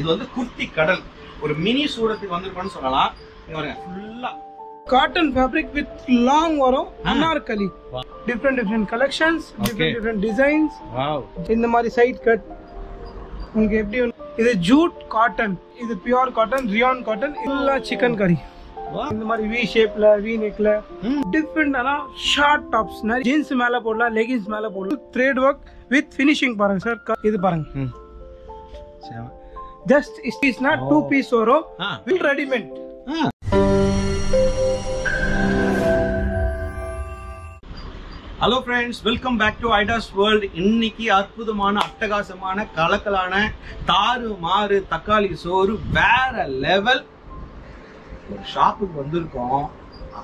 இது வந்து குர்த்தி கடல் ஒரு மினி சூரத்துக்கு வந்திருக்கோம்னு சொல்லலாம். இங்க பாருங்க ஃபுல்லா cotton fabric with long varum anarkali. Different collections, different designs. Wow. இந்த மாதிரி side cut உங்களுக்கு எப்படி இது jute cotton, இது pure cotton, rayon cotton, இல்ல chicken curry. இந்த மாதிரி V shapeல V neckல different ஆன short tops jeans மேல போடலாம், leggings மேல போடலாம். Thread work with finishing பாருங்க சார். இது பாருங்க. Just is not 2 piece வரும். Full ready made. Hello friends, welcome back to ஐடாஸ் வேர்ல்ட். இன்னைக்கு அற்புதமான அட்டகாசமான கலக்கலான தாறு மாறு தக்காளி சோறு வேற லெவல் ஒரு ஷாப்புக்கு வந்திருக்கோம்.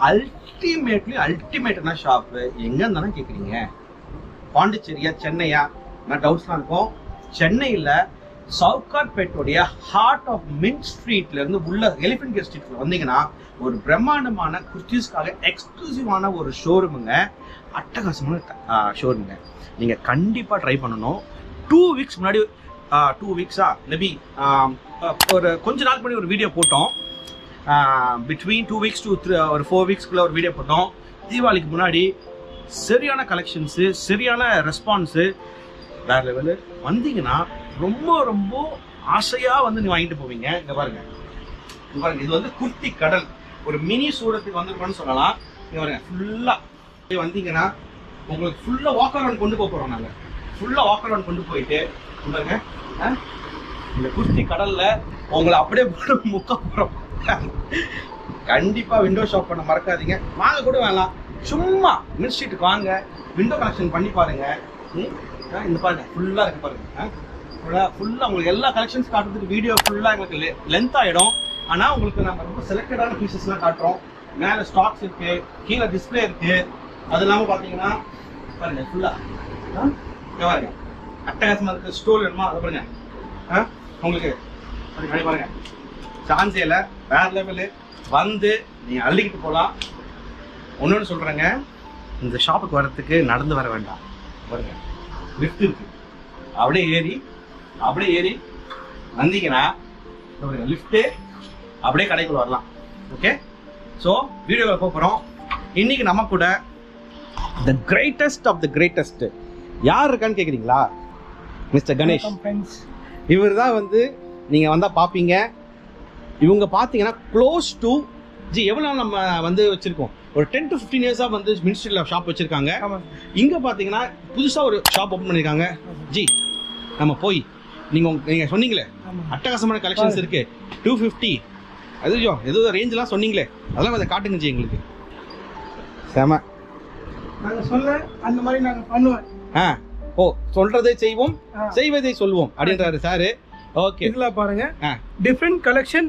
அல்டிமேட்டான ஷாப்பு. எங்க இருந்தாலும் கேட்குறீங்க, பாண்டிச்சேரியா சென்னையா? நான் டவுட்ஸ்லாம் இருக்கும். சென்னையில் சவுகார்பேட்டோடைய ஹார்ட் ஆஃப் மின்ட் ஸ்ட்ரீட்ல இருந்து உள்ள எலிஃபென்ட் கேட் ஸ்ட்ரீட்ல வந்தீங்கன்னா ஒரு பிரம்மாண்டமான குர்த்திஸ்க்காக எக்ஸ்க்ளூசிவான ஒரு ஷோரூமுங்க. அட்டகாசமான ஷோரூமுங்க. நீங்க கண்டிப்பா ட்ரை பண்ணணும். 2 வீக்ஸ் முன்னாடி 2 வீக்ஸா மேபி ஒரு கொஞ்ச நாள் முன்னாடி ஒரு வீடியோ போட்டோம். பிட்வீன் 2 வீக்ஸ் டு ஒரு 4 வீக்ஸ்க்குள்ள ஒரு வீடியோ போட்டோம். தீபாவளிக்கு முன்னாடி சரியான கலெக்ஷன்ஸு, சரியான ரெஸ்பான்ஸு, வேற லெவலு. வந்தீங்கன்னா ரொம்ப ரொம்ப ஆசையா வந்து நீ வாங்கிட்டு போவீங்க. இங்க பாருங்க, இது வந்து குர்த்தி கடல் ஒரு மினி சூரத்துக்கு வந்திருக்கோம்னு சொல்லலாம். இங்க பாருங்க ஃபுல்லா வந்தீங்கன்னா உங்களுக்கு ஃபுல்லா வாக் அரவுண்ட் கொண்டு போறோம். நாங்க ஃபுல்லா வாக் அரவுண்ட் கொண்டு போயிட்டு பாருங்க இந்த குர்த்தி கடல்ல உங்களை அப்படியே முக்க போறோம். கண்டிப்பா விண்டோ ஷாப் பண்ண மறக்காதீங்க. வாங்க கூட வேணாம், சும்மா மின் ஸ்ட்ரீட்டுக்கு வாங்க, விண்டோ கலெக்ஷன் பண்ணி பாருங்க. இந்த பாருங்க ஃபுல்லா இருக்கு பாருங்க. ஃபுல்லா உங்களுக்கு எல்லா கலெக்ஷன்ஸ் காட்டுறதுக்கு வீடியோ ஃபுல்லா எங்களுக்கு லென்த் ஆயிடும். ஆனா உங்களுக்கு நம்ம ரொம்ப செலக்டடான பீசஸ்லாம் காட்டுறோம். மேல ஸ்டாக்ஸ் இருக்கு, கீழே டிஸ்பிளே இருக்கு. அது இல்லாம பாத்தீங்கன்னா பாருங்க ஃபுல்லா பாருங்க அட்டகாசமா இருக்கு. ஸ்டோர் வேணுமா அதை பாருங்க உங்களுக்கு பாருங்க. சான்சேல வேற லெவலு. வந்து நீங்க அள்ளிக்கிட்டு போகலாம். ஒன்னொன்னு சொல்றேங்க, இந்த ஷாப்புக்கு வர்றதுக்கு நடந்து வர வேண்டாம். பாருங்க லிஃப்ட் இருக்கு, அப்படியே ஏறி வந்தீங்கன்னா லிஃப்ட்டு அப்படியே கடைக்குள்ள வரலாம். ஓகே, ஸோ வீடியோவில் போகிறோம். இன்னைக்கு நம்ம கூட the greatest of the greatest யார் இருக்கான்னு கேட்குறீங்களா? மிஸ்டர் கணேஷ். இவர் தான் வந்து நீங்கள் வந்தால் பார்ப்பீங்க. இவங்க பார்த்தீங்கன்னா க்ளோஸ் டு எவ்வளோ நம்ம வந்து வச்சுருக்கோம், ஒரு 10 to 15 இயர்ஸாக வந்து மினிஸ்ட்ரியில் ஷாப் வச்சுருக்காங்க. இங்கே பார்த்தீங்கன்னா புதுசாக ஒரு ஷாப் ஓப்பன் பண்ணியிருக்காங்க. நம்ம போய் நீங்கள் சொன்னீங்களே அட்டகாசமான கலெக்ஷன்ஸ் இருக்கு 250 அது ஏதோ ரேஞ்செலாம் சொன்னீங்களே, அதெல்லாம் அதை காட்டுங்க ஜி எங்களுக்கு. செம நாங்க சொல்ல அந்த மாதிரி நாங்க பண்ணுவேன். ஓ, சொல்றதை செய்வோம், செய்வதை சொல்வோம் அப்படின்றாரு சாரு. ஓகே, இதுல பாருங்க different collection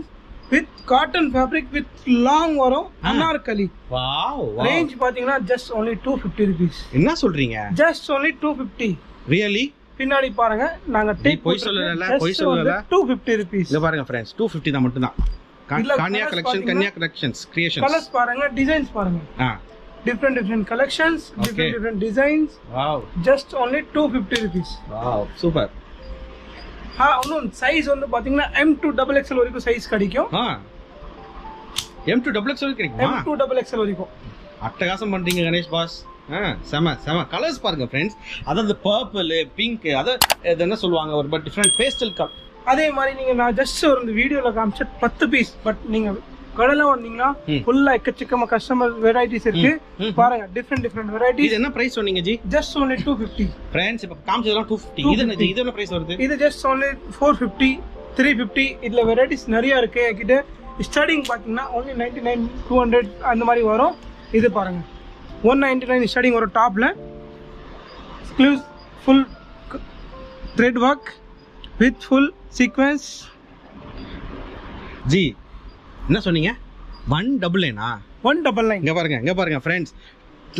with cotton fabric with long வரும் அனார்கலி. வாவ், ரேஞ்ச் பாத்தீங்கன்னா ஜஸ்ட் only 250 rupees. என்ன சொல்றீங்க? Just only 250. ரியலி? பின்னாடி பாருங்க, நாங்க போய் சொல்லல 250 rupees. இங்க பாருங்க फ्रेंड्स, 250 தான் மட்டும் தான். கன்யா கலெக்ஷன்ஸ் கிரியேஷன்ஸ். கலர்ஸ் பாருங்க, டிசைன்ஸ் பாருங்க. different collections, different designs. Wow, just only 250 rupees. Wow, super. இன்னும் சைஸ் வந்து பாத்தீங்கன்னா M to XXL வரைக்கும் சைஸ் கிடைக்கும். M to XXL கிடைக்குமா? M to XXL வரைக்கும். அட்டகாசம் பண்றீங்க கணேஷ் பாஸ். செம கலர்ஸ் பாருங்க ஃப்ரெண்ட்ஸ். அதாவது பர்பிள், பிங்க், அது என்ன சொல்லுவாங்க, ஒரு பட் டிஃபரெண்ட் பேஸ்டல் கலர். அதே மாதிரி நீங்க நான் ஜஸ்ட் ஒரு வீடியோல காமிச்ச 10 பீஸ், பட் நீங்க கடல வந்தீங்கன்னா ஃபுல்லா எக்கச்சக்கமா கஸ்டமர் வெரைட்டிஸ் இருக்கு. பாருங்க டிஃபரெண்ட் வெரைட்டிஸ். இது என்ன பிரைஸ் சொன்னீங்க ஜி? Just only 250. फ्रेंड्स இப்ப காமிச்சதெல்லாம் 250. இது என்ன பிரைஸ் வருது? இது ஜஸ்ட் only 450, 350. இதுல வெரைட்டிஸ் நிறைய இருக்கு. என்கிட்ட ஸ்டார்டிங் பாத்தீங்கன்னா only 99, 200 அந்த மாதிரி வரும். இது பாருங்க 199 ஸ்டார்டிங் வரும். டாப்ல exclusive full thread work with full sequence. G என்ன சொன்னீங்க? 199. 199. இங்க பாருங்க ஃப்ரெண்ட்ஸ்,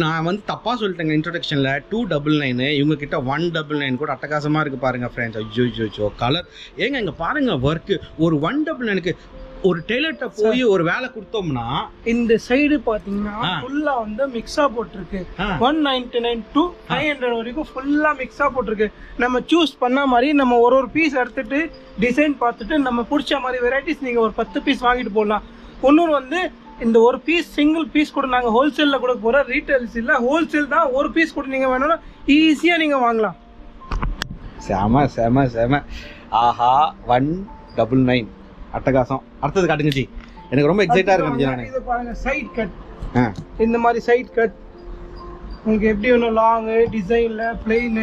நான் வந்து தப்பா சொல்லிட்டேங்க இன்ட்ரோடக்ஷன்ல. 299. இவங்க கிட்ட 199 கூட அட்டகாசமா இருக்கு பாருங்க ஃப்ரெண்ட்ஸ். ஐயோ கலர் ஏங்க இங்க பாருங்க ஒர்க். ஒரு 199க்கு ஒரு டெய்லர்ட்ட போய் ஒரு வேலை கொடுத்தோம்னா இந்த சைடு பாத்தீங்கன்னா ஃபுல்லா வந்து மிக்ஸா போட்டிருக்கு 199 to 500 வரைக்கும் ஃபுல்லா மிக்ஸா போட்டிருக்கு நம்ம சூஸ் பண்ண மாதிரி நம்ம ஒரு பீஸ் எடுத்துட்டு டிசைன் பார்த்துட்டு நம்ம பிடிச்ச மாதிரி வெரைட்டிஸ் நீங்க ஒரு 10 பீஸ் வாங்கிட்டு போடலாம் இன்னொரு வந்து இந்த ஒரு பீஸ் சிங்கிள் பீஸ் கூட நாங்க ஹோல்சேல்ல கூட போறோம் ரீட்டைல்ஸ் இல்ல ஹோல்சேல் தான் ஒரு பீஸ் கூட நீங்க வேணும்னா ஈஸியா நீங்க வாங்கலாம் செம செம செம ஆஹா 199 அட்டகாசம் அடுத்தது காட்டுங்க ஜி எனக்கு ரொம்ப எக்ஸைட்டா இருக்கு நான் இது பாருங்க சைடு கட் இந்த மாதிரி சைடு கட் உங்களுக்கு எப்படி வேணும் லாங் டிசைன்ல பிளைன்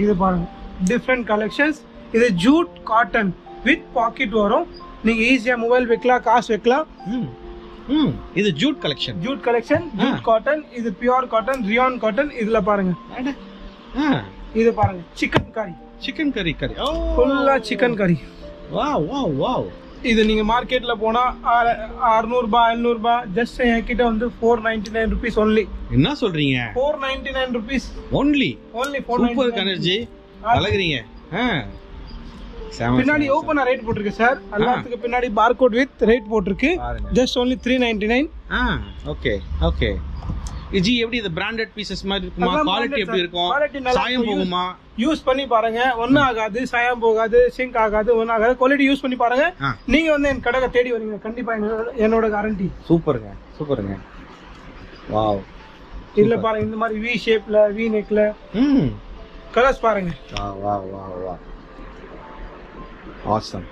இது பாருங்க டிஃபரண்ட் கலெக்ஷன்ஸ் இது ஜூட் காட்டன் வித் பாக்கெட் வரும் நீங்க ஈஸியா மொபைல் வைக்கலாம் காசு வைக்கலாம் இது ஜூட் கலெக்ஷன் ஜூட் காட்டன் இது பியூர் காட்டன் ரியான் காட்டன் இதுல பாருங்க இது பாருங்க சிக்கன் கறி ஃபுல்லா சிக்கன் கறி வாவ் இது நீங்க மார்க்கெட்ல போனா 600 ரூபாய் 700 ரூபாய் ஜஸ்ட் என்கிட்ட வந்து 499 rupees only என்ன சொல்றீங்க 499 rupees only சூப்பர் 499 எனர்ஜி அழகுறீங்க பின்னாடி ஓபனா ரேட் போட்டுருக்கு சார் எல்லாத்துக்கு பின்னாடி பார்கோட் வித் ரேட் போட்டுருக்கு ஜஸ்ட் only 399 ஓகே ஜி எப்படி இது பிராண்டட் பீசஸ் மாதிரி இருக்குமா குவாலிட்டி எப்படி இருக்கும் சாயம் போகுமா யூஸ் பண்ணி பாருங்க ஒன்னும் ஆகாது சாயம் போகாது சிங்க் ஆகாது ஒன்னும் ஆகாது குவாலிட்டி யூஸ் பண்ணி பாருங்க நீங்க வந்து என் கடைக்கு தேடி வரீங்க கண்டிப்பா என்னோட கேரண்டி சூப்பருங்க வாவ் இதுல பாருங்க இந்த மாதிரி வி ஷேப்ல வி நெக்ல கலர்ஸ் பாருங்க வாவ் ஆசம்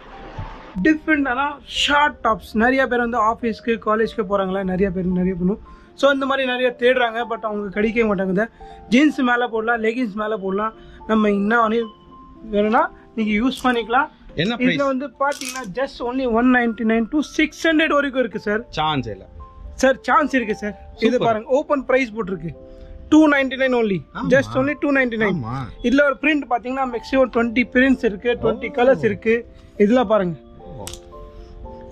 டிஃப்ரெண்டான ஷார்ட் டாப்ஸ் நிறைய பேர் வந்து ஆஃபீஸ்க்கு காலேஜ்க்கு போறாங்களா நிறைய பண்ணும் ஸோ இந்த மாதிரி நிறைய தேடுறாங்க பட் அவங்க கிடைக்க மாட்டாங்க ஜீன்ஸ் மேலே போடலாம் லெகின்ஸ் மேலே போடலாம் நம்ம இன்னும் வேணும்னா நீங்கள் யூஸ் பண்ணிக்கலாம் என்ன இதில் வந்து பார்த்தீங்கன்னா ஜஸ்ட் ஒன்லி 199 to 600 வரைக்கும் இருக்கு சார் சான்ஸ் இல்லை சார் சான்ஸ் இருக்கு சார் இது பாருங்க ஓப்பன் ப்ரைஸ் போட்டிருக்கு 299 only ஜஸ்ட் only 299 இதுல ஒரு பிரிண்ட் பாத்தீங்கன்னா மேக்ஸிமம் 20 பிரிண்ட்ஸ் இருக்கு 20 கலர்ஸ் இருக்கு இதுல பாருங்க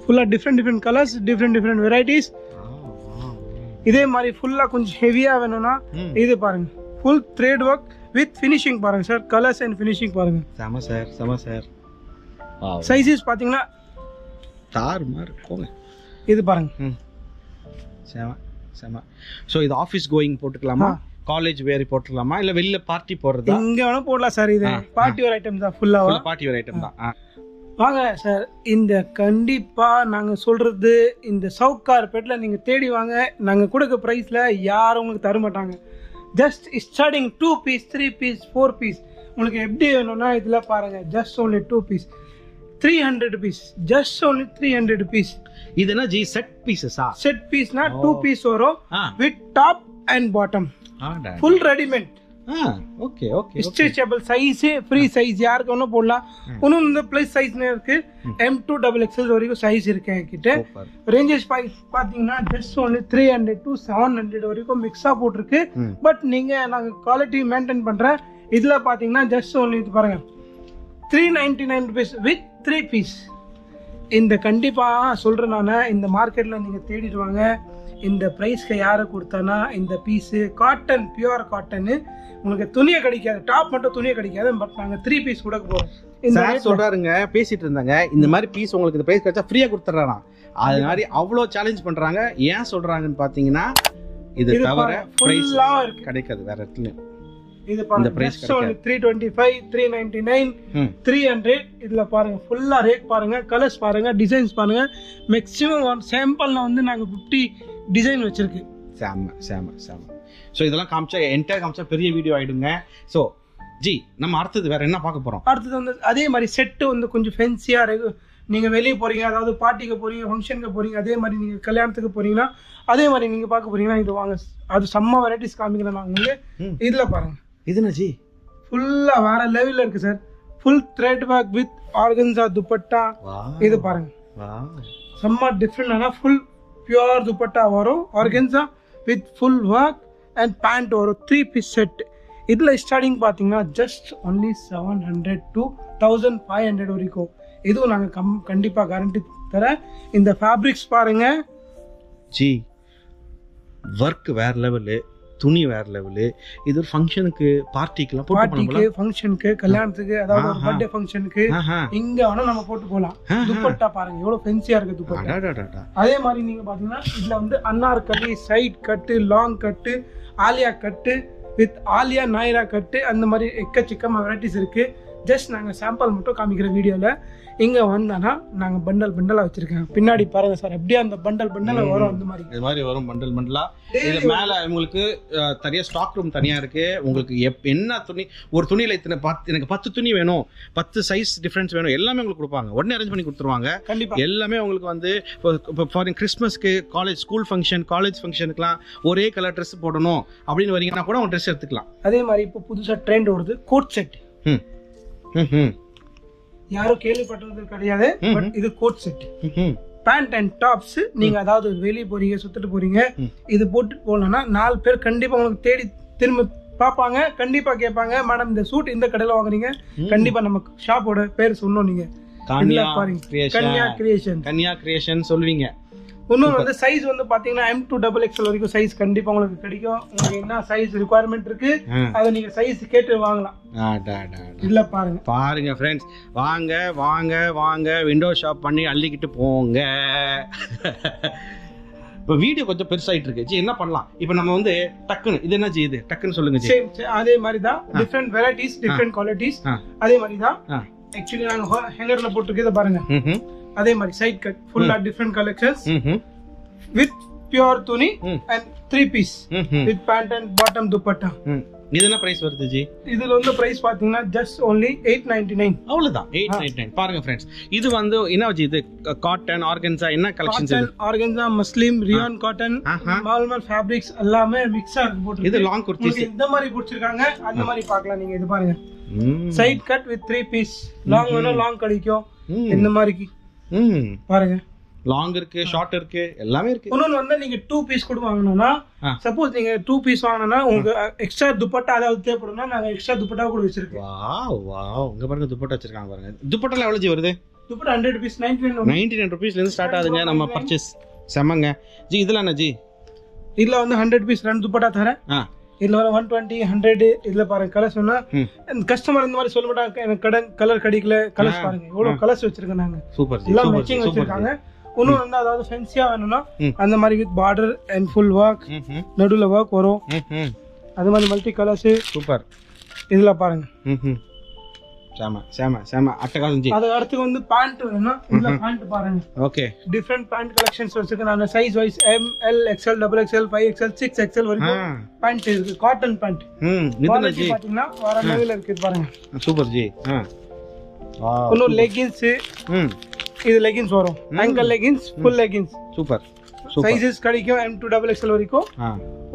ஃபுல்லா டிஃப்ரெண்ட் கலர்ஸ் டிஃப்ரெண்ட் வெரைட்டிஸ் இதே மாதிரி ஃபுல்லா கொஞ்சம் ஹெவியா வேணும்னா இது பாருங்க full thread work with finishing பாருங்க சார் கலர்ஸ் அண்ட் ஃபினிஷிங் பாருங்க செம சார் வாவ் சைஸஸ் பாத்தீங்கன்னா தார் மாதிரி போங்க இது பாருங்க செம சோ இது ஆபீஸ் கோயிங் போட்டுக்கலாமா காலேஜ் வேர் போட்டுக்கலாமா இல்ல வெளியில பார்ட்டி போறதா இங்க வேணா போடலாம் சார் இது பார்ட்டி வேர் ஐட்டம் தான் ஃபுல்லா பார்ட்டி வேர் ஐட்டம் தான் வாங்க சார் இந்த கண்டிப்பா நாங்க சொல்றது இந்த சவுக்கார்பேட்ல நீங்க தேடி வாங்க நாங்க கொடுக்க பிரைஸ்ல யாரும் உங்களுக்கு தர மாட்டாங்க just starting 2 piece 3 piece 4 piece உங்களுக்கு எப்படி வேணும்னா இதுல பாருங்க just only 2 piece 300 rupees just only 300 rupees இதுனா ஜி செட் பீசஸா செட் பீஸ்னா 2 பீஸ் வரும் with top and bottom full ready-made okay stretchable size free size யாருக்கு வேணா போடலாம் இன்னும் இந்த பிளஸ் சைஸ்ல இருக்கு M2 XXL வரைக்கும் சைஸ் இருக்கு என்கிட்ட ரேஞ்சஸ் பாத்தீங்கன்னா ஜஸ்ட் only 300 to 700 வரைக்கும் மிக்ஸா போட்டிருக்கு பட் நீங்க நாங்க குவாலிட்டி மெயின்டைன் பண்றேன் இதுல பாத்தீங்கன்னா ஜஸ்ட் only இது பாருங்க 399 rupees with 3 பீஸ் இந்த கண்டிப்பா சொல்றேன் நான் இந்த மார்க்கெட்ல நீங்க தேடிட்டு வாங்க இந்த பிரைஸ்க்கு யாரை கொடுத்தானா இந்த பீஸ் காட்டன் பியூர் காட்டன் உங்களுக்கு துணியே கிடைக்காது டாப் மட்டும் துணியே கிடைக்காது பட் நாங்க 3 பீஸ் கூட போறோம் சார் சொல்றாருங்க பேசிட்டு இருந்தாங்க இந்த மாதிரி பீஸ் உங்களுக்கு இந்த பிரைஸ் கிடைச்சா ஃப்ரீயா கொடுத்துறானா அது மாதிரி அவ்வளோ சேலஞ்ச் பண்றாங்க ஏன் சொல்றாங்கன்னு பாத்தீங்கன்னா இது தவிர பிரைஸ் கிடைக்காது வேற இடத்துல இது பாருங்க பிரைஸ் 325 399 300 இதுல பாருங்க ஃபுல்லா ரேட் பாருங்க கலர்ஸ் பாருங்க டிசைன்ஸ் பாருங்க மேக்ஸிமம் சாம்பிள்ல வந்து நாங்க 50 டிசைன் வச்சிருக்கு சாம சோ இதெல்லாம் காமிச்சா என்டையர் காமிச்சா பெரிய வீடியோ ஆயிடுங்க சோ ஜி நம்ம அடுத்தது வேற என்ன பார்க்க போறோம் அடுத்தது வந்து அதே மாதிரி செட் வந்து கொஞ்சம் ஃபேன்சியா நீங்க வெளியே போறீங்க அதாவது பார்ட்டிக்கு போறீங்க ஃபங்க்ஷனுக்கு போறீங்க அதே மாதிரி நீங்க கல்யாணத்துக்கு போறீங்கன்னா அதே மாதிரி நீங்க பார்க்க போறீங்கன்னா இது வாங்க அது செம்ம வெரைட்டிஸ் காமிக்கிறேன் நான் உங்களுக்கு இதுல பாருங்க இதுனா ஜி ஃபுல்லா வேற லெவல்ல இருக்கு sir full thread work with organza dupatta இது பாருங்க செம்ம டிஃபரெண்டான ஃபுல் பியூர் துப்பட்டா வரும் organza with full work and pant வரும் 3 பீஸ் செட் இதுல ஸ்டார்டிங் பாத்தீங்கன்னா ஜஸ்ட் only 700 to 1500 வரைக்கும் இதுவும் நாங்க கண்டிப்பா கேரண்டி தரேன் இந்த ஃபேப்ரிக்ஸ் பாருங்க ஜி ஒர்க் வேற லெவல் துணி வேற லெவலு. இது ஒரு ஃபங்க்ஷனுக்கு பார்ட்டிக்குலாம் போட்டு பார்ட்டிக்கு ஃபங்க்ஷனுக்கு கல்யாணத்துக்கு அதாவது ஒரு பர்த்டே ஃபங்க்ஷனுக்கு இங்க வேணா நம்ம போட்டு போலாம். துப்பட்டா பாருங்க எவ்வளவு ஃபென்சியா இருக்கு துப்பட்டா. அதே மாதிரி நீங்க பாத்தீங்கன்னா இதுல வந்து Anarkali, side cut, long cut, Alia cut with Alia Naira cut, அந்த மாதிரி எக்கச்சக்கமா வெரைட்டிஸ் இருக்கு. ஜஸ்ட் நாங்கள் சாம்பிள் மட்டும் காமிக்கிற வீடியோவில். இங்கே வந்தானா நாங்கள் பண்டல் பண்டலாக வச்சுருக்கேன். பின்னாடி பாருங்கள் சார், எப்படியா அந்த பண்டல் பண்டலாக வரும், அந்த மாதிரி இது மாதிரி வரும் பண்டல் பண்டலாக. இது மேலே உங்களுக்கு தனியாக ஸ்டாக் ரூம் தனியாக இருக்குது. உங்களுக்கு என்ன துணி, ஒரு துணியில் இத்தனை எனக்கு 10 துணி வேணும், 10 சைஸ் டிஃப்ரென்ஸ் வேணும், எல்லாமே உங்களுக்கு கொடுப்பாங்க. உடனே அரேஞ்ச் பண்ணி கொடுத்துருவாங்க. கண்டிப்பாக எல்லாமே உங்களுக்கு வந்து இப்போ ஃபார் கிறிஸ்மஸ்க்கு, காலேஜ் ஸ்கூல் ஃபங்க்ஷன், காலேஜ் ஃபங்க்ஷனுக்குலாம் ஒரே கலர் ட்ரெஸ் போடணும் அப்படின்னு வரீங்கன்னா கூட உங்கள் ட்ரெஸ் எடுத்துக்கலாம். அதே மாதிரி இப்போ புதுசாக ட்ரெண்ட் ஓடுது கோட் செட். யாரும் கேள்விப்பட்டது கிடையாது, பட் இது coat set. Pant and tops. நீங்க அதாவது வெளியே போறீங்க, சுத்திட்டு போறீங்க, இது போட்டு போனா 4 பேர் கண்டிப்பா உங்களுக்கு தேடி திரும்ப பாப்பாங்க. கண்டிப்பா கேட்பாங்க, மேடம் இந்த சூட் இந்த கடையில வாங்குறீங்க, கண்டிப்பா நம்ம ஷாப்போட பேர் சொன்னோம். நீங்க கன்யா கிரியேஷன் சொல்லுவீங்க. இன்னொன்று வந்து சைஸ் வந்து பாத்தீங்கன்னா M2XXL வரைக்கும் சைஸ் கண்டிப்பா உங்களுக்கு கிடைக்கும். உங்களுக்கு என்ன சைஸ் ரிக்குவயர்மெண்ட் இருக்கு அதை நீங்க சைஸ் கேட்டு வாங்கலாம். இல்ல பாருங்க ஃப்ரெண்ட்ஸ், வாங்க வாங்க வாங்க விண்டோ ஷாப் பண்ணி அள்ளிக்கிட்டு போங்க. இப்போ வீடியோ கொஞ்சம் பெருசாயிட்டு இருக்கு ஜி, என்ன பண்ணலாம் இப்போ நம்ம வந்து டக்குன்னு இது என்ன ஜி, இது டக்குன்னு சொல்லுங்க ஜி. அதே மாதிரி தான் டிஃப்ரெண்ட் வெரைட்டிஸ், டிஃப்ரெண்ட் குவாலிட்டிஸ். அதே மாதிரி தான் ஆக்சுவலி நாங்க ஹேங்கர்ல போட்டுருக்கே பாருங்க. அதே மாதிரி சைட் கட் ஃபுல்லா டிஃபரெண்ட் கலெக்ஷன்ஸ் வித் பியூர் துணி and 3 piece with pant and bottom dupatta. இது என்ன பிரைஸ் வருது ஜி? இதுல வந்து பிரைஸ் பாத்தீங்கன்னா ஜஸ்ட் only 899. அவ்வளவுதான், 899. பாருங்க ஃப்ரெண்ட்ஸ், இது வந்து என்ன ஜி, இது காட்டன் ஆர்கன்ஸா என்ன collections? Cotton organza, muslin, rayon cotton, mulmul fabrics எல்லாமே மிக்ஸா இருக்கு போட்டு. இது லாங் குர்த்திஸ் இந்த மாதிரி போட்டுருக்காங்க. அந்த மாதிரி பார்க்கலாம் நீங்க. இது பாருங்க, side cut with 3 piece. Long வேணும், லாங் கிடைக்கும். இந்த மாதிரி பாருங்க, லாங் இருக்கு, ஷார்ட் இருக்கு, எல்லாமே இருக்கு. இன்னொன்னு வந்து நீங்க 2 பீஸ் கூட வாங்கணும்னா, சப்போஸ் நீங்க 2 பீஸ் வாங்கினா உங்களுக்கு எக்ஸ்ட்ரா துப்பட்டா அதாவது தேவைப்படும்னா நாங்க எக்ஸ்ட்ரா துப்பட்டா கூட வச்சிருக்கோம். வாவ் வாவ், உங்க பாருங்க துப்பட்டா வச்சிருக்காங்க பாருங்க. துப்பட்டால எவ்வளவு ஜி வருது? துப்பட்டா 100 rupees, 99 rupees ல இருந்து ஸ்டார்ட் ஆகுதுங்க நம்ம பர்ச்சேஸ். செமங்க ஜி. இதெல்லாம் என்ன ஜி? இதுல வந்து 100 பீஸ் 2 துப்பட்டா தரேன். இதுல வர 120, 100. இதுல பாருங்க கலர்ஸ் சொன்னா கஸ்டமர் இந்த மாதிரி சொல்ல மாட்டாங்க, எனக்கு கலர் கிடைக்கல. கலர்ஸ் பாருங்க எவ்வளவு கலர்ஸ் வச்சிருக்கோம் நாங்க. சூப்பர், எல்லாம் மேட்சிங் வச்சிருக்காங்க. இன்னும் வந்து அதாவது ஃபேன்சியா வேணும்னா அந்த மாதிரி with border and full work, நடுவுல ஒர்க் வரும். அது மாதிரி மல்டி கலர்ஸ். சூப்பர். இதுல பாருங்க சாமா சாமா சாமா அட்டகாசம் ஜி. அது அடுத்து வந்து பேண்ட் வேணும்னா இந்த பேண்ட் பாருங்க. ஓகே, டிஃபரண்ட் பேண்ட் கலெக்ஷன்ஸ் வச்சிருக்கேன் நான். Size wise M, L, XL, XXL, 5XL, 6XL வரைக்கும் பேண்ட் இருக்கு. Cotton pant. இது ஜி பாத்தீங்கன்னா வேற லெவல்ல இருக்கு பாருங்க. Super G. வாவ். இன்னும் லெகின்ஸ். இது லெகின்ஸ் வரும், ankle leggings, full leggings. Super. Sizes கிடைக்கும் M2XXL வரைக்கும்.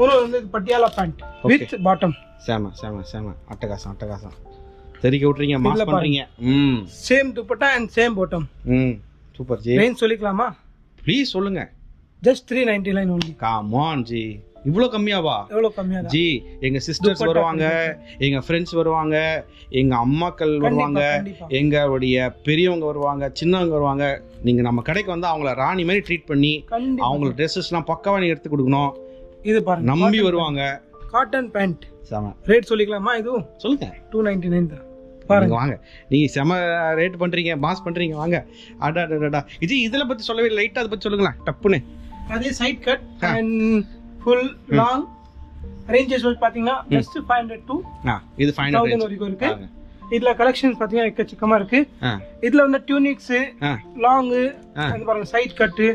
ஒரு வந்து பட்டியாலா பேண்ட் வித் பாட்டம். சாமா சாமா சாமா அட்டகாசம் அட்டகாசம். தெரிக்க விட்டுறீங்க, மாஸ் பண்றீங்க. Same dupatta and same bottom. Super ji. Range சொல்லிக்கலாமா? ப்ளீஸ் சொல்லுங்க. Just 399 only. Come on ji, இவ்ளோ கம்மியாவா? எவ்வளவு கம்மியா ஜி? எங்க சிஸ்டர்ஸ் வருவாங்க, எங்க ஃப்ரெண்ட்ஸ் வருவாங்க, எங்க அம்மாக்கள் வருவாங்க, எங்களுடைய பெரியவங்க வருவாங்க, சின்னவங்க வருவாங்க. நீங்க நம்ம கடைக்கு வந்து அவங்கள ராணி மாதிரி ட்ரீட் பண்ணி அவங்களோட ட்ரெஸ்ஸஸ்லாம் பக்காவா நீங்க எடுத்து கொடுக்கணும். இது பாருங்க, நம்பி வருவாங்க. Cotton pant. செம. ரேட் சொல்லிக்கலாமா? இதுவும் சொல்லுங்க. 299 தான். பாருங்க வாங்க, நீங்க செம ரேட் பண்றீங்க, பாஸ் பண்றீங்க. வாங்க. அடடடடா. இது இதல பத்தி சொல்லவே லைட்டா அத பத்தி சொல்லுங்களா டப்புன்னு. அதே side cut and full long ranges வந்து பாத்தீங்கன்னா ஜஸ்ட் 500 to இது 500 வரைக்கும் இருக்கு. இதுல கலெக்ஷன்ஸ் பாத்தீங்கன்னா எக்கச்சக்கமா இருக்கு. இதுல வந்து டியூனிக்ஸ், லாங், அந்த பாருங்க சைட் கட்,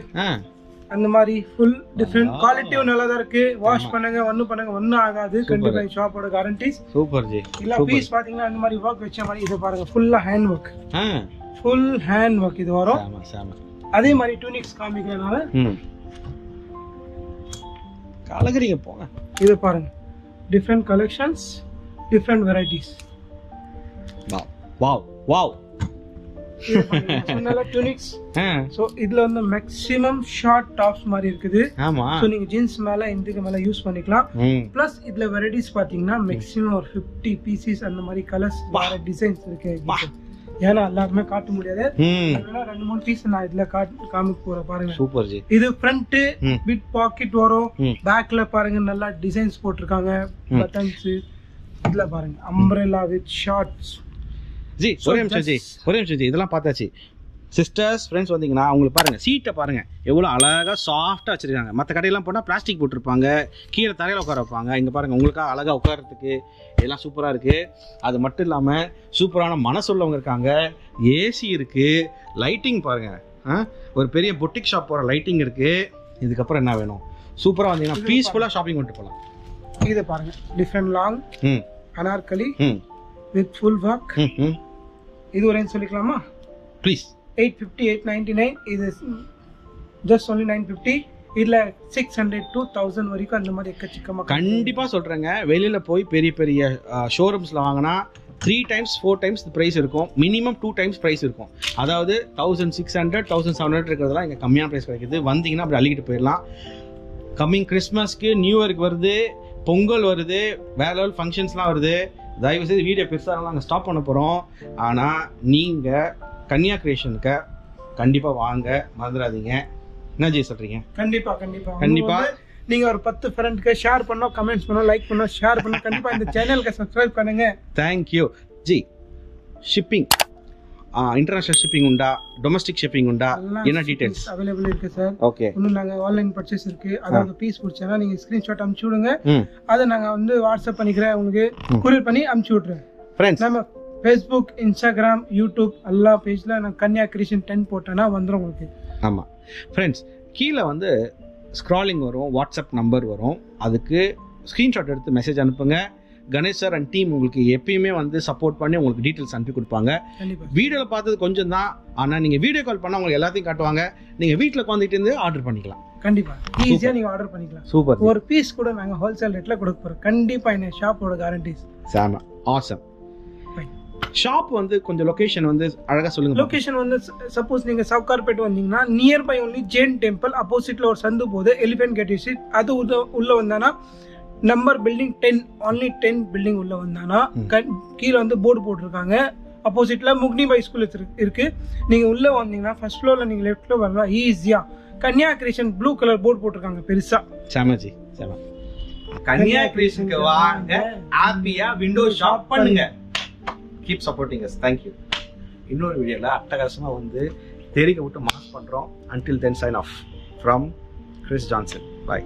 அந்த மாதிரி ஃபுல் டிஃபரண்ட் குவாலிட்டியும் நல்லா தான் இருக்கு. வாஷ் பண்ணுங்க, ஒன்னும் ஆகாது. கண்டிப்பா ஷாப்போட கேரண்டிஸ். Super G. இல்ல பீஸ் பாத்தீங்கன்னா அந்த மாதிரி வர்க் வெச்ச மாதிரி. இது பாருங்க ஃபுல்லா hand work. Full hand work இது வரும். அதே மாதிரி டியூனிக்ஸ் காமிக்கிறனால கலகரிங்க போங்க. இது பாருங்க different collections, different varieties. Wow wow wow. நல்ல டியூனிக்ஸ். சோ இதுல வந்து மேக்ஸिमम ஷார்ட் டாப்ஸ் மாதிரி இருக்குது. ஆமா. சோ நீங்க ஜீன்ஸ் மேல இதுக்கு மேல யூஸ் பண்ணிக்கலாம். பிளஸ் இதுல வெரைட்டிஸ் பாத்தீங்கன்னா மேக்ஸिमम ஒரு 50 பீசஸ் அந்த மாதிரி கலர்ஸ், வேற டிசைன்ஸ் இருக்கு. ஏன்னா எல்லாருமே காட்ட முடியாது. அதனால 2-3 பீஸ் நான் இதுல காமிக்க போறேன் பாருங்க. Super G. இது ஃப்ரண்ட் பிட் பாக்கெட் வரும். பேக்ல பாருங்க நல்லா டிசைன்ஸ் போட்டிருக்காங்க. பட்டன்ஸ் இதுல பாருங்க அம்ப்ரெல்லா வித் ஷார்ட்ஸ். ஜி ஒரே நிமிஷம் ஜி இதெல்லாம் பார்த்தாச்சு. சிஸ்டர்ஸ் ஃப்ரெண்ட்ஸ் வந்தீங்கன்னா உங்களுக்கு பாருங்க சீட்டை பாருங்க எவ்வளோ அழகாக சாஃப்டாக வச்சிருக்காங்க. மற்ற கடையெல்லாம் போனால் பிளாஸ்டிக் போட்டிருப்பாங்க, கீழே தரையில் உட்கார வைப்பாங்க. இங்கே பாருங்க உங்களுக்காக அழகாக உட்காரத்துக்கு எல்லாம் சூப்பராக இருக்கு. அது மட்டும் இல்லாமல் சூப்பரான மனசுள்ளவங்க இருக்காங்க, ஏசி இருக்கு, லைட்டிங் பாருங்க, ஒரு பெரிய பொட்டிக் ஷாப் போகிற லைட்டிங் இருக்கு. இதுக்கப்புறம் என்ன வேணும்? சூப்பராக வந்தீங்கன்னா பீஸ்ஃபுல்லாக ஷாப்பிங் பண்ணிட்டு போகலாம். இது பாருங்க different long Anarkali with full work. இது ஒரு ரேஞ்ச் சொல்லிக்கலாமா ப்ளீஸ்? 850 899. இது ஜஸ்ட் only 950. இதுல 600 to 1000 வரைக்கும் அந்த மாதிரி எக்கச்சக்கமா கண்டிப்பா சொல்றேங்க. வெளியில போய் பெரிய பெரிய ஷோரூம்ஸ்ல வாங்கினா 3 times 4 times பிரைஸ் இருக்கும், மினிமம் 2 times பிரைஸ் இருக்கும். அதாவது 1600 1700 இருக்கிறதெல்லாம் இங்க கம்மியான பிரைஸ் கிடைக்குது. வந்தீங்கன்னா அப்படி அள்ளிக்கிட்டு போயிடலாம். கம்மிங் கிறிஸ்மஸ்க்கு, நியூ இயருக்கு வருது, பொங்கல் வருது, வேற லெவல் ஃபங்க்ஷன்ஸ்லாம் வருது. தயவு செய்து வீடியோ பெருசாக நாங்கள் ஸ்டாப் பண்ண போகிறோம். ஆனால் நீங்கள் கன்யா கிரியேஷனுக்கு கண்டிப்பாக வாங்க, மறந்துடாதீங்க. என்ன ஜி சொல்கிறீங்க? கண்டிப்பாக நீங்கள் ஒரு 10 ஃப்ரெண்ட்க்கு ஷேர் பண்ணோம், கமெண்ட்ஸ் பண்ணோம், லைக் பண்ணோம், ஷேர் பண்ணோம். கண்டிப்பாக இந்த சேனலுக்கு சப்ஸ்கிரைப் பண்ணுங்க. Thank you G. Shipping international shipping உண்டா, டொமஸ்டிக் ஷிப்பிங் உண்டா, என்ன டீடைல்ஸ் அவைலபிள் இருக்கு சார்? ஓகே. இன்னும் நாங்க ஆன்லைன் பர்ச்சேஸ் இருக்கு. அதாவது பீஸ் பிடிச்சா நீங்க ஸ்கிரீன்ஷாட் அனுப்பிச்சு விடுங்க, அதை நாங்க வந்து வாட்ஸ்அப் பண்ணிக்கிறேன், உங்களுக்கு கொரியர் பண்ணி அனுப்பிச்சு விட்றேன். ஃப்ரெண்ட்ஸ் நம்ம ஃபேஸ்புக், இன்ஸ்டாகிராம், யூடியூப் எல்லா பேஜ்ல நான் கன்யா கிரியேஷன் 10 போட்டேன்னா வந்துடும் உங்களுக்கு. ஆமாம் ஃப்ரெண்ட்ஸ், கீழே வந்து ஸ்க்ராலிங் வரும், வாட்ஸ்அப் நம்பர் வரும், அதுக்கு ஸ்க்ரீன்ஷாட் எடுத்து மெசேஜ் அனுப்புங்க. கணேஷ் சார் அண்ட் டீம் உங்களுக்கு எப்பயுமே வந்து சப்போர்ட் பண்ணி உங்களுக்கு டீட்டெயில்ஸ் அனுப்பி கொடுப்பாங்க. வீடியோவில் பார்த்தது கொஞ்சம் தான், ஆனால் நீங்கள் வீடியோ கால் பண்ணால் உங்களுக்கு எல்லாத்தையும் காட்டுவாங்க. நீங்கள் வீட்டில் உட்காந்துட்டு இருந்து ஆர்டர் பண்ணிக்கலாம். கண்டிப்பா ஈஸியாக நீங்கள் ஆர்டர் பண்ணிக்கலாம். சூப்பர். ஒரு பீஸ் கூட நாங்கள் ஹோல்சேல் ரேட்டில் கொடுக்க போகிறோம். கண்டிப்பாக என்ன ஷாப்போட கேரண்டிஸ். சாம ஆசம். ஷாப் வந்து கொஞ்சம் லொகேஷன் வந்து அழகா சொல்லுங்க. லொகேஷன் வந்து சப்போஸ் நீங்க சவுகார்பேட் வந்தீங்கன்னா நியர்பை ஒன்லி ஜெயின் டெம்பிள் ஆப்போசிட்ல ஒரு சந்து போகுது, எலிஃபென்ட் கேட் ஸ்ட்ரீட். அது உள்ள வந்தானா நம்பர் பில்டிங் 10 only 10 பில்டிங் உள்ள வந்தானா கீழே வந்து போர்டு போட்டிருக்காங்க. ஆப்போசிட்ல முக்னி பாய் ஸ்கூல் இருக்கு. நீங்க உள்ள வந்தீங்கன்னா ஃபர்ஸ்ட் ஃப்ளோர்ல நீங்க லெஃப்ட்ல வரலாம் ஈஸியா. கன்யா கிரியேஷன் ப்ளூ கலர் போர்டு போட்டிருக்காங்க பெருசா. சாமஜி சாம. கன்யா கிரியேஷனுக்கு வாங்க, ஹாப்பியா விண்டோ ஷாப் பண்ணுங்க. Keep supporting us. Thank you. இன்னொரு வீடியோல அட்டகாசமா வந்து தெரிக்க விட்டு மாஸ் பண்றோம். Until then sign off from Chris Johnson. Bye.